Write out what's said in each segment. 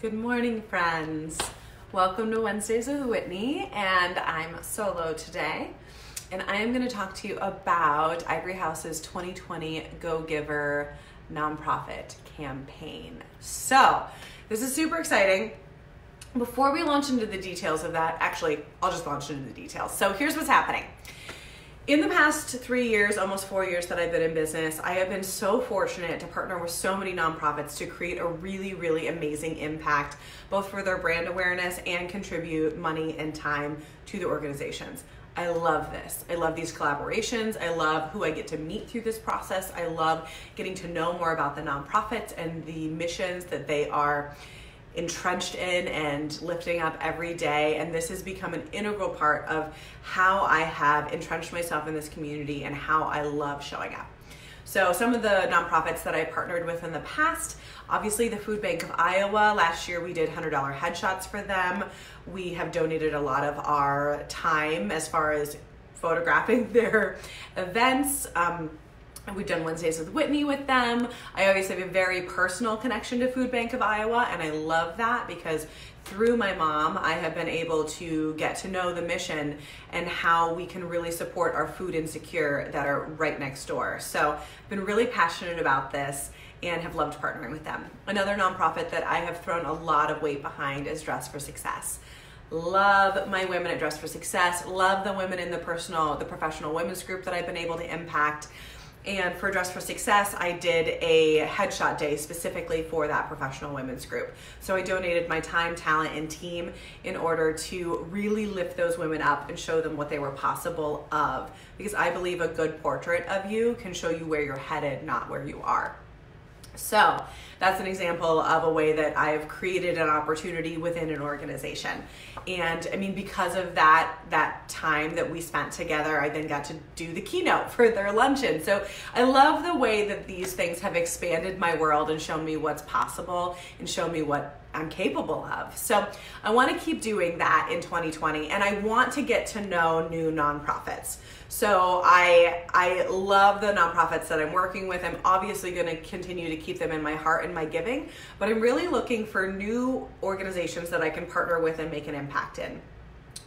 Good morning, friends. Welcome to Wednesdays with Whitney, and I'm solo today. And I am going to talk to you about Ivory House's 2020 Go Giver nonprofit campaign. So, this is super exciting. Before we launch into the details of that, actually, I'll just launch into the details. So, here's what's happening. In the past 3 years, almost 4 years that I've been in business, I have been so fortunate to partner with so many nonprofits to create a really, really amazing impact, both for their brand awareness and contribute money and time to the organizations. I love this. I love these collaborations. I love who I get to meet through this process. I love getting to know more about the nonprofits and the missions that they are entrenched in and lifting up every day. And this has become an integral part of how I have entrenched myself in this community and how I love showing up. So some of the nonprofits that I partnered with in the past, obviously the Food Bank of Iowa. Last year we did $100 headshots for them. We have donated a lot of our time as far as photographing their events. We've done Wednesdays with Whitney with them. I obviously have a very personal connection to Food Bank of Iowa, and I love that because through my mom, I have been able to get to know the mission and how we can really support our food insecure that are right next door. So I've been really passionate about this and have loved partnering with them. Another nonprofit that I have thrown a lot of weight behind is Dress for Success. Love my women at Dress for Success. Love the women in the professional women's group that I've been able to impact. And for Dress for Success, I did a headshot day specifically for that professional women's group. So I donated my time, talent, and team in order to really lift those women up and show them what they were possible of. Because I believe a good portrait of you can show you where you're headed, not where you are. So that's an example of a way that I've created an opportunity within an organization. And I mean, because of that time that we spent together, I then got to do the keynote for their luncheon. So I love the way that these things have expanded my world and shown me what's possible and shown me what I'm capable of. So I want to keep doing that in 2020, and I want to get to know new nonprofits. So I love the nonprofits that I'm working with. I'm obviously going to continue to keep them in my heart and my giving, but I'm really looking for new organizations that I can partner with and make an impact in.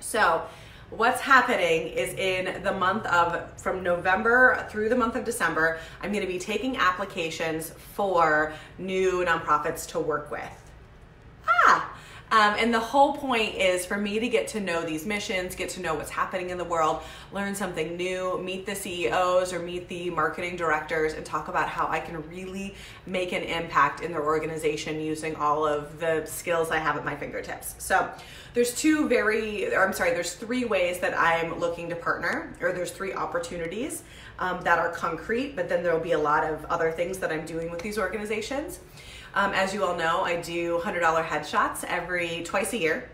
So what's happening is in the month of, from November through the month of December, I'm going to be taking applications for new nonprofits to work with. And the whole point is for me to get to know these missions, get to know what's happening in the world, learn something new, meet the CEOs or meet the marketing directors and talk about how I can really make an impact in their organization using all of the skills I have at my fingertips. So there's three ways that I'm looking to partner, or there's three opportunities that are concrete, but then there'll be a lot of other things that I'm doing with these organizations. As you all know, I do $100 headshots twice a year.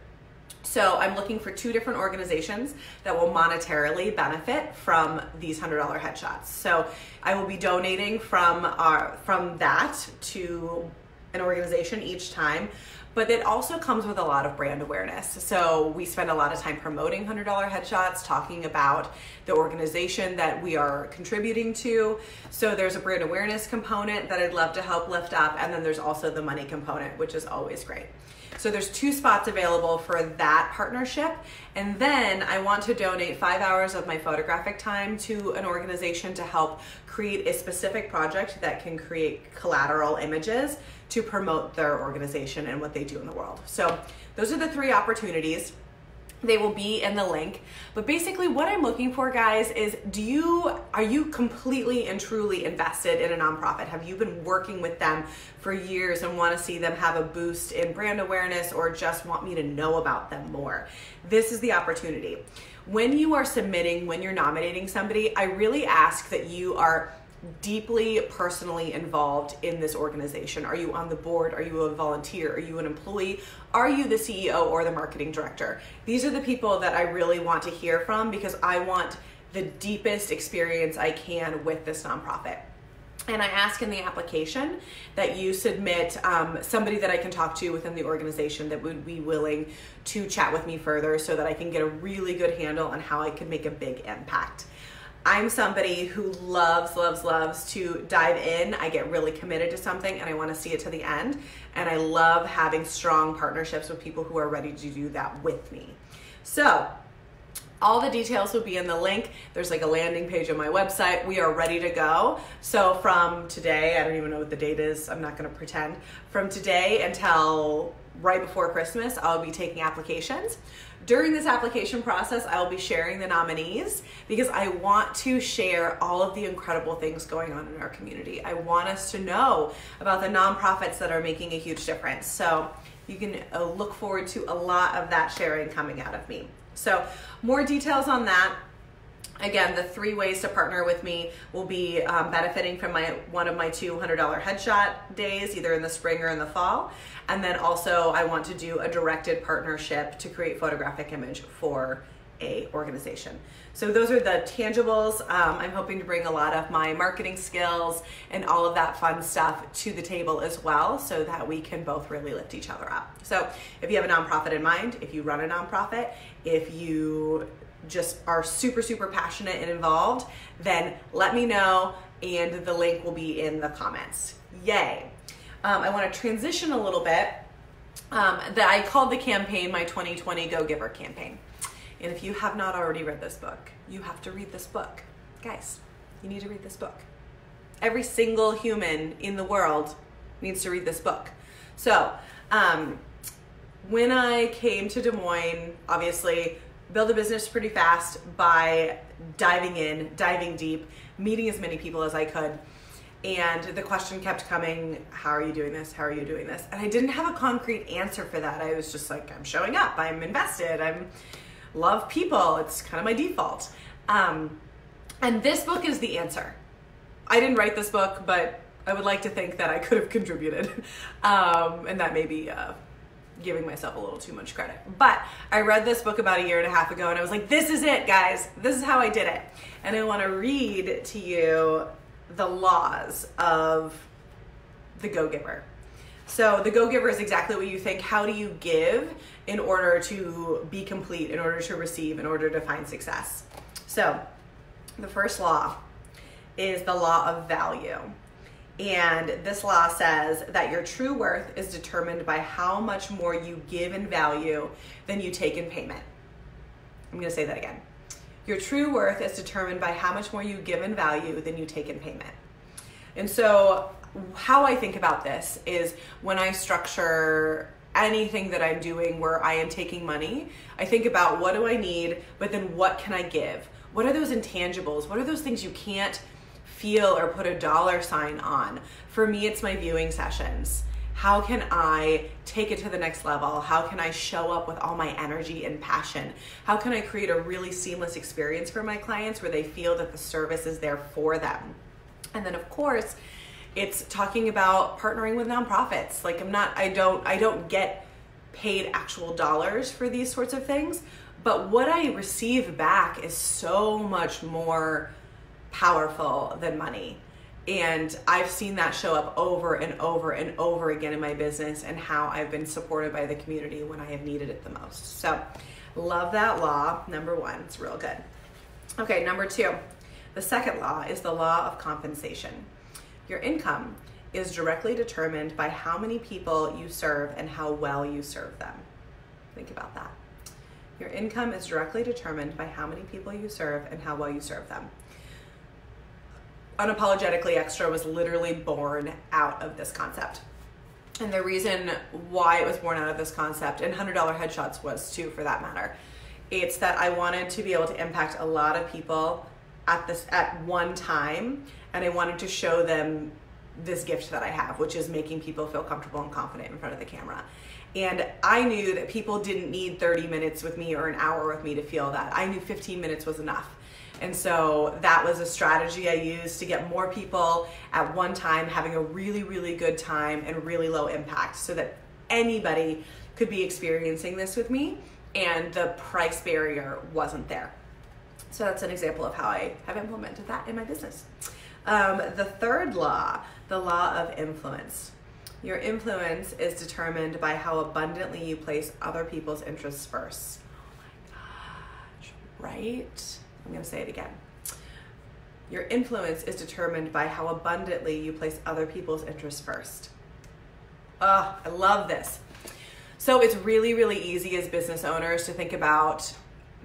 So I'm looking for two different organizations that will monetarily benefit from these $100 headshots. So I will be donating from that to an organization each time, but it also comes with a lot of brand awareness. So we spend a lot of time promoting $100 headshots, talking about the organization that we are contributing to. So there's a brand awareness component that I'd love to help lift up, and then there's also the money component, which is always great. So there's 2 spots available for that partnership. And then I want to donate 5 hours of my photographic time to an organization to help create a specific project that can create collateral images to promote their organization and what they do in the world. So those are the 3 opportunities. They will be in the link. But basically what I'm looking for, guys, is are you completely and truly invested in a nonprofit? Have you been working with them for years and want to see them have a boost in brand awareness, or just want me to know about them more? This is the opportunity. When you are submitting, when you're nominating somebody, I really ask that you are deeply personally involved in this organization. Are you on the board? Are you a volunteer? Are you an employee? Are you the CEO or the marketing director? These are the people that I really want to hear from, because I want the deepest experience I can with this nonprofit. And I ask in the application that you submit somebody that I can talk to within the organization that would be willing to chat with me further, so that I can get a really good handle on how I can make a big impact. I'm somebody who loves to dive in. I get really committed to something and I want to see it to the end. And I love having strong partnerships with people who are ready to do that with me. So all the details will be in the link. There's like a landing page on my website. We are ready to go. So from today, I don't even know what the date is. I'm not going to pretend. From today until right before Christmas, I'll be taking applications. During this application process, I will be sharing the nominees because I want to share all of the incredible things going on in our community. I want us to know about the nonprofits that are making a huge difference. So you can look forward to a lot of that sharing coming out of me. So more details on that. Again, the 3 ways to partner with me will be benefiting from one of my $200 headshot days, either in the spring or in the fall. And then also I want to do a directed partnership to create photographic image for a organization. So those are the tangibles. I'm hoping to bring a lot of my marketing skills and all of that fun stuff to the table as well so that we can both really lift each other up. So if you have a nonprofit in mind, if you run a nonprofit, if you just are super passionate and involved, then let me know and the link will be in the comments. Yay. I want to transition a little bit. That I called the campaign my 2020 Go Giver campaign. And if you have not already read this book, you have to read this book. Guys, you need to read this book. Every single human in the world needs to read this book. So when I came to Des Moines, obviously build a business pretty fast by diving in, diving deep, meeting as many people as I could. And the question kept coming, how are you doing this? How are you doing this? And I didn't have a concrete answer for that. I was just like, I'm showing up, I'm invested, love people. It's kind of my default. And this book is the answer. I didn't write this book, but I would like to think that I could have contributed. And that may be giving myself a little too much credit. But I read this book about 1.5 years ago and I was like, this is it, guys. This is how I did it. And I want to read to you the laws of the Go-Giver. So the Go-Giver is exactly what you think. How do you give in order to be complete, in order to receive, in order to find success? So the first law is the law of value. And this law says that your true worth is determined by how much more you give in value than you take in payment. I'm going to say that again. Your true worth is determined by how much more you give in value than you take in payment. And so how I think about this is when I structure anything that I'm doing where I am taking money, I think about what do I need, but then what can I give? What are those intangibles? What are those things you can't feel or put a dollar sign on? For me, it's my viewing sessions. How can I take it to the next level? How can I show up with all my energy and passion? How can I create a really seamless experience for my clients where they feel that the service is there for them? And then of course, it's talking about partnering with nonprofits. Like I don't get paid actual dollars for these sorts of things, but what I receive back is so much more powerful than money. And I've seen that show up over and over and over again in my business and how I've been supported by the community when I have needed it the most. So love that law, number 1, it's real good. Okay, number 2, the second law is the law of compensation. Your income is directly determined by how many people you serve and how well you serve them. Think about that. Your income is directly determined by how many people you serve and how well you serve them. Unapologetically Extra was literally born out of this concept. And the reason why it was born out of this concept, and $100 headshots was too for that matter, it's that I wanted to be able to impact a lot of people at one time, and I wanted to show them this gift that I have, which is making people feel comfortable and confident in front of the camera. And I knew that people didn't need 30 minutes with me or an hour with me to feel that. I knew 15 minutes was enough. And so that was a strategy I used to get more people at one time having a really, really good time and really low impact so that anybody could be experiencing this with me and the price barrier wasn't there. So that's an example of how I have implemented that in my business. The third law, the law of influence. Your influence is determined by how abundantly you place other people's interests first. Oh my gosh, right? I'm going to say it again. Your influence is determined by how abundantly you place other people's interests first. Oh, I love this. So it's really, really easy as business owners to think about,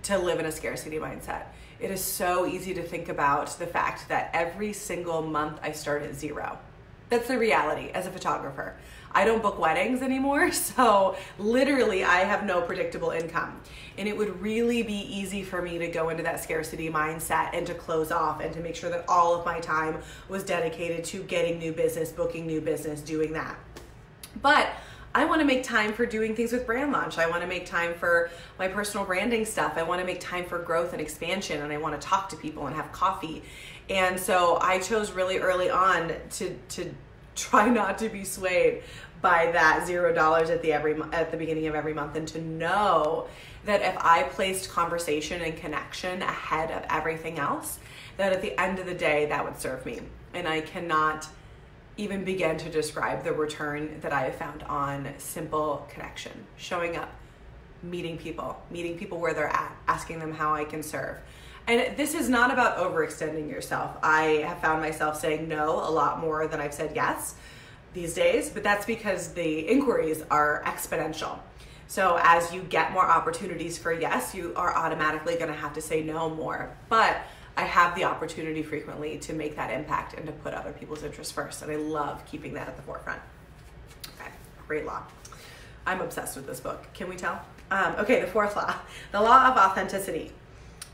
to live in a scarcity mindset. It is so easy to think about the fact that every single month I start at zero. That's the reality as a photographer. I don't book weddings anymore, so literally I have no predictable income. And it would really be easy for me to go into that scarcity mindset and to close off and to make sure that all of my time was dedicated to getting new business, booking new business, doing that. But I want to make time for doing things with Brand Launch. I want to make time for my personal branding stuff. I want to make time for growth and expansion, and I want to talk to people and have coffee. And so I chose really early on to try not to be swayed by that $0 at the beginning of every month, and to know that if I placed conversation and connection ahead of everything else, that at the end of the day, that would serve me. And I cannot even begin to describe the return that I have found on simple connection, showing up, meeting people where they're at, asking them how I can serve. And this is not about overextending yourself. I have found myself saying no a lot more than I've said yes these days, but that's because the inquiries are exponential. So as you get more opportunities for yes, you are automatically going to have to say no more. But I have the opportunity frequently to make that impact and to put other people's interests first. And I love keeping that at the forefront. Okay, great law. I'm obsessed with this book. Can we tell? Okay, the fourth law, the law of authenticity.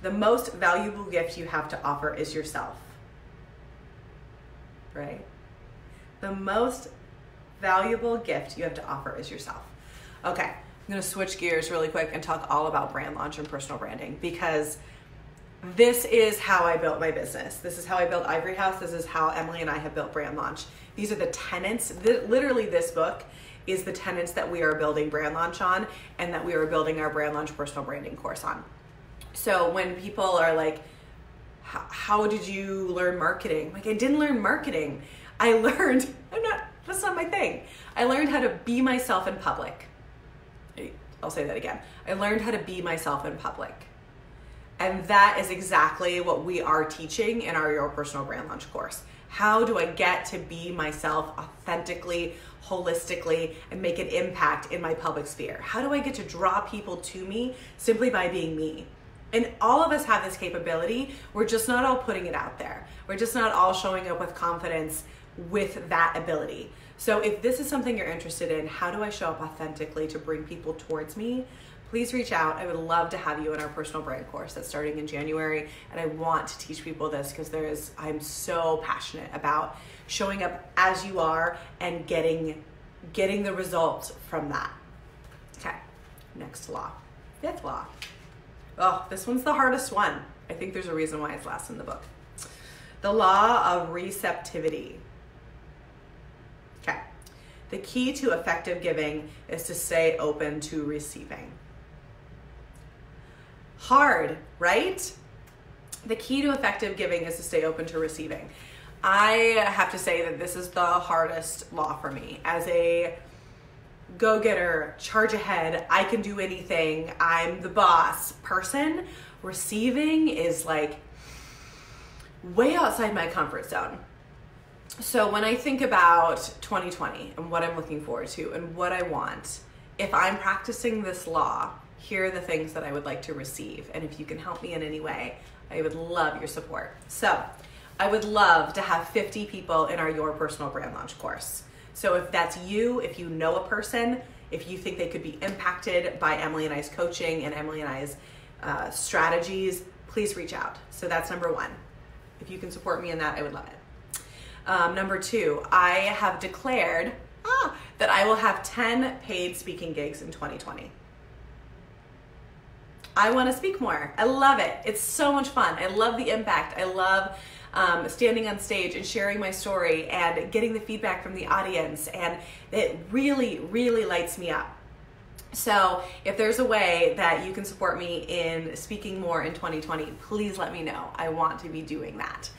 The most valuable gift you have to offer is yourself. Right? The most valuable gift you have to offer is yourself. Okay, I'm going to switch gears really quick and talk all about brand launch and personal branding, because this is how I built my business. This is how I built Ivory House. This is how Emily and I have built Brand Launch. These are the tenets. Literally, this book is the tenets that we are building Brand Launch on, and that we are building our Brand Launch personal branding course on. So when people are like, how did you learn marketing? Like, I didn't learn marketing. I learned, that's not my thing. I learned how to be myself in public. I'll say that again. I learned how to be myself in public. And that is exactly what we are teaching in our Your Personal Brand Launch course. How do I get to be myself authentically, holistically, and make an impact in my public sphere? How do I get to draw people to me simply by being me? And all of us have this capability. We're just not all putting it out there. We're just not all showing up with confidence with that ability. So if this is something you're interested in, how do I show up authentically to bring people towards me? Please reach out. I would love to have you in our personal brand course that's starting in January. And I want to teach people this because I'm so passionate about showing up as you are and getting the results from that. Okay, next law, fifth law. Oh, this one's the hardest one. I think there's a reason why it's last in the book. The law of receptivity. Okay, the key to effective giving is to stay open to receiving. Hard, right? The key to effective giving is to stay open to receiving. I have to say that this is the hardest law for me. As a go-getter, charge ahead, I can do anything, I'm the boss person, receiving is like way outside my comfort zone. So when I think about 2020 and what I'm looking forward to and what I want, if I'm practicing this law, here are the things that I would like to receive. And if you can help me in any way, I would love your support. So I would love to have 50 people in our Your Personal Brand Launch course. So if that's you, if you know a person, if you think they could be impacted by Emily and I's coaching and Emily and I's strategies, please reach out. So that's number one. If you can support me in that, I would love it. Number two, I have declared that I will have 10 paid speaking gigs in 2020. I want to speak more. I love it. It's so much fun. I love the impact. I love standing on stage and sharing my story and getting the feedback from the audience. And it really, really lights me up. So if there's a way that you can support me in speaking more in 2020, please let me know. I want to be doing that.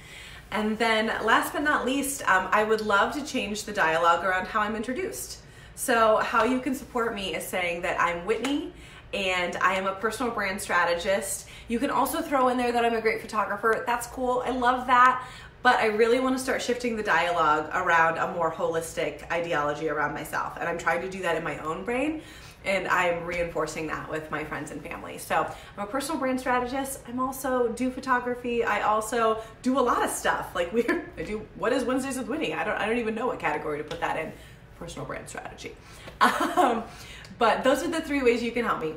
And then last but not least, I would love to change the dialogue around how I'm introduced. So how you can support me is saying that I'm Whitney and I am a personal brand strategist. You can also throw in there that I'm a great photographer. That's cool. I love that. But I really want to start shifting the dialogue around a more holistic ideology around myself. And I'm trying to do that in my own brain. And I'm reinforcing that with my friends and family. So I'm a personal brand strategist. I'm also do photography. I also do a lot of stuff. Like I do What is Wednesdays with Whitney? I don't even know what category to put that in. Personal brand strategy. But those are the 3 ways you can help me.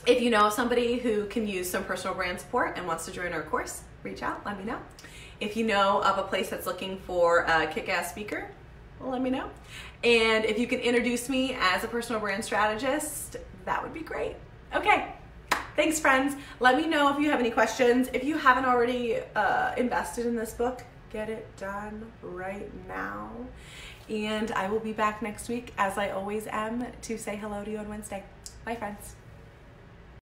If you know somebody who can use some personal brand support and wants to join our course, reach out, let me know. If you know of a place that's looking for a kick-ass speaker, well, let me know. And if you can introduce me as a personal brand strategist, that would be great. Okay, thanks friends. Let me know if you have any questions. If you haven't already invested in this book, get it done right now. And I will be back next week, as I always am, to say hello to you on Wednesday. Bye friends.